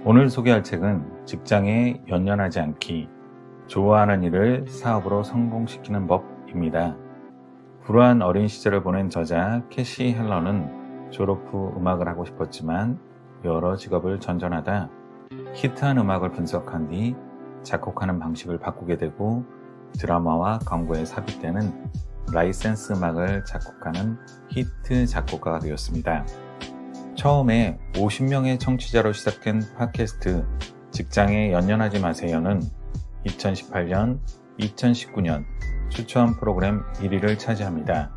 오늘 소개할 책은 직장에 연연하지 않기, 좋아하는 일을 사업으로 성공시키는 법입니다. 불우한 어린 시절을 보낸 저자 캐시 헬러는 졸업 후 음악을 하고 싶었지만 여러 직업을 전전하다 히트한 음악을 분석한 뒤 작곡하는 방식을 바꾸게 되고 드라마와 광고에 삽입되는 라이센스 음악을 작곡하는 히트 작곡가가 되었습니다. 처음에 50명의 청취자로 시작된 팟캐스트 직장에 연연하지 마세요는 2018년, 2019년 추천 프로그램 1위를 차지합니다.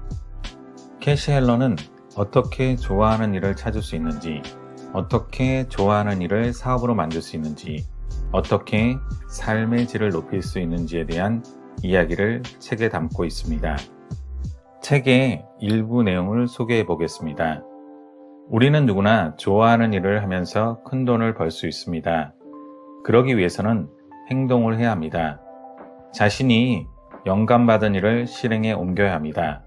캐시 헬러는 어떻게 좋아하는 일을 찾을 수 있는지, 어떻게 좋아하는 일을 사업으로 만들 수 있는지, 어떻게 삶의 질을 높일 수 있는지에 대한 이야기를 책에 담고 있습니다. 책의 일부 내용을 소개해 보겠습니다. 우리는 누구나 좋아하는 일을 하면서 큰 돈을 벌 수 있습니다. 그러기 위해서는 행동을 해야 합니다. 자신이 영감받은 일을 실행에 옮겨야 합니다.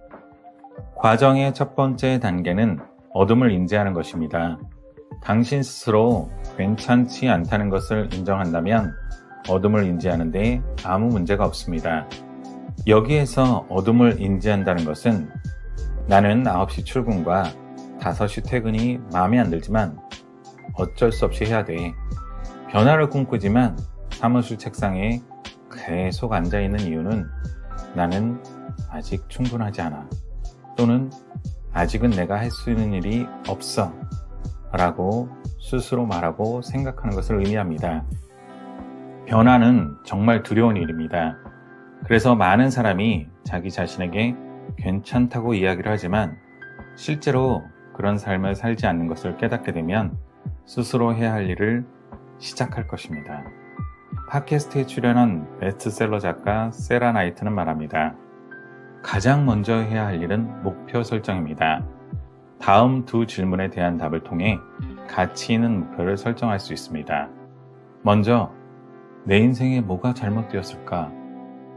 과정의 첫 번째 단계는 어둠을 인지하는 것입니다. 당신 스스로 괜찮지 않다는 것을 인정한다면 어둠을 인지하는 데 아무 문제가 없습니다. 여기에서 어둠을 인지한다는 것은 나는 9시 출근과 5시 퇴근이 마음에 안 들지만 어쩔 수 없이 해야 돼. 변화를 꿈꾸지만 사무실 책상에 계속 앉아있는 이유는 나는 아직 충분하지 않아. 또는 아직은 내가 할 수 있는 일이 없어. 라고 스스로 말하고 생각하는 것을 의미합니다. 변화는 정말 두려운 일입니다. 그래서 많은 사람이 자기 자신에게 괜찮다고 이야기를 하지만 실제로 그런 삶을 살지 않는 것을 깨닫게 되면 스스로 해야 할 일을 시작할 것입니다. 팟캐스트에 출연한 베스트셀러 작가 세라 나이트는 말합니다. 가장 먼저 해야 할 일은 목표 설정입니다. 다음 두 질문에 대한 답을 통해 가치 있는 목표를 설정할 수 있습니다. 먼저 내 인생에 뭐가 잘못되었을까?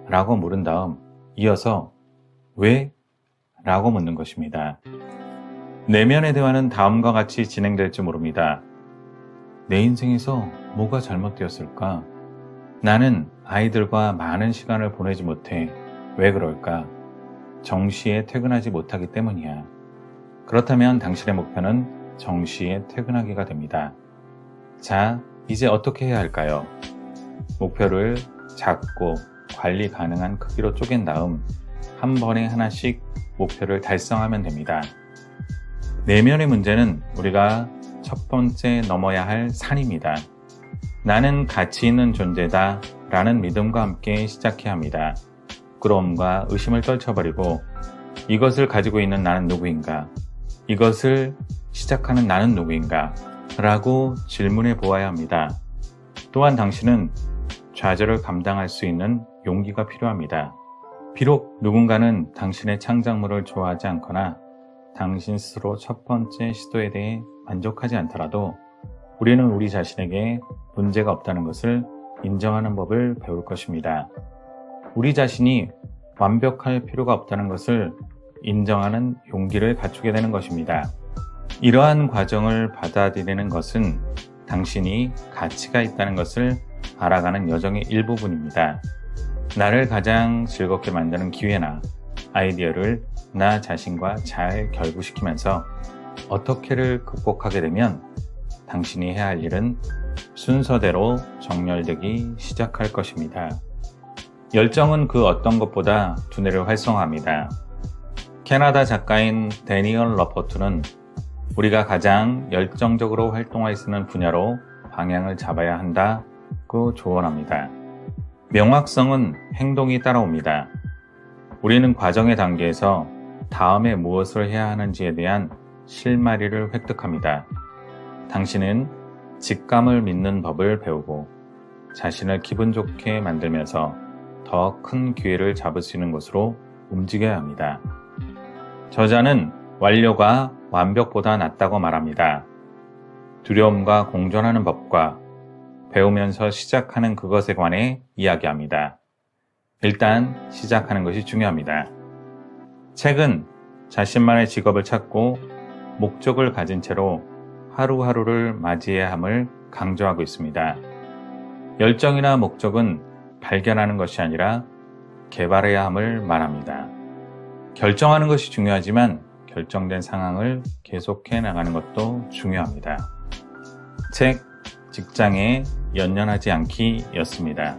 라고 물은 다음 이어서 왜? 라고 묻는 것입니다. 내면의 대화는 다음과 같이 진행될지 모릅니다. 내 인생에서 뭐가 잘못되었을까? 나는 아이들과 많은 시간을 보내지 못해. 왜 그럴까? 정시에 퇴근하지 못하기 때문이야. 그렇다면 당신의 목표는 정시에 퇴근하기가 됩니다. 자, 이제 어떻게 해야 할까요? 목표를 작고 관리 가능한 크기로 쪼갠 다음 한 번에 하나씩 목표를 달성하면 됩니다. 내면의 문제는 우리가 첫 번째 넘어야 할 산입니다. 나는 가치 있는 존재다 라는 믿음과 함께 시작해야 합니다. 부끄러움과 의심을 떨쳐버리고 이것을 가지고 있는 나는 누구인가? 이것을 시작하는 나는 누구인가? 라고 질문해 보아야 합니다. 또한 당신은 좌절을 감당할 수 있는 용기가 필요합니다. 비록 누군가는 당신의 창작물을 좋아하지 않거나 당신 스스로 첫 번째 시도에 대해 만족하지 않더라도 우리는 우리 자신에게 문제가 없다는 것을 인정하는 법을 배울 것입니다. 우리 자신이 완벽할 필요가 없다는 것을 인정하는 용기를 갖추게 되는 것입니다. 이러한 과정을 받아들이는 것은 당신이 가치가 있다는 것을 알아가는 여정의 일부분입니다. 나를 가장 즐겁게 만드는 기회나 아이디어를 나 자신과 잘 결부시키면서 어떻게를 극복하게 되면 당신이 해야 할 일은 순서대로 정렬되기 시작할 것입니다. 열정은 그 어떤 것보다 두뇌를 활성화합니다. 캐나다 작가인 데니얼 러퍼트는 우리가 가장 열정적으로 활동할 수 있는 분야로 방향을 잡아야 한다고 조언합니다. 명확성은 행동이 따라옵니다. 우리는 과정의 단계에서 다음에 무엇을 해야 하는지에 대한 실마리를 획득합니다. 당신은 직감을 믿는 법을 배우고 자신을 기분 좋게 만들면서 더 큰 기회를 잡을 수 있는 곳으로 움직여야 합니다. 저자는 완료가 완벽보다 낫다고 말합니다. 두려움과 공존하는 법과 배우면서 시작하는 그것에 관해 이야기합니다. 일단 시작하는 것이 중요합니다. 책은 자신만의 직업을 찾고 목적을 가진 채로 하루하루를 맞이해야 함을 강조하고 있습니다. 열정이나 목적은 발견하는 것이 아니라 개발해야 함을 말합니다. 결정하는 것이 중요하지만 결정된 상황을 계속해 나가는 것도 중요합니다. 책 직장에 연연하지 않기 였습니다.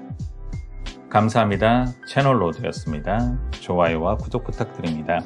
감사합니다. 채널 로드였습니다. 좋아요와 구독 부탁드립니다.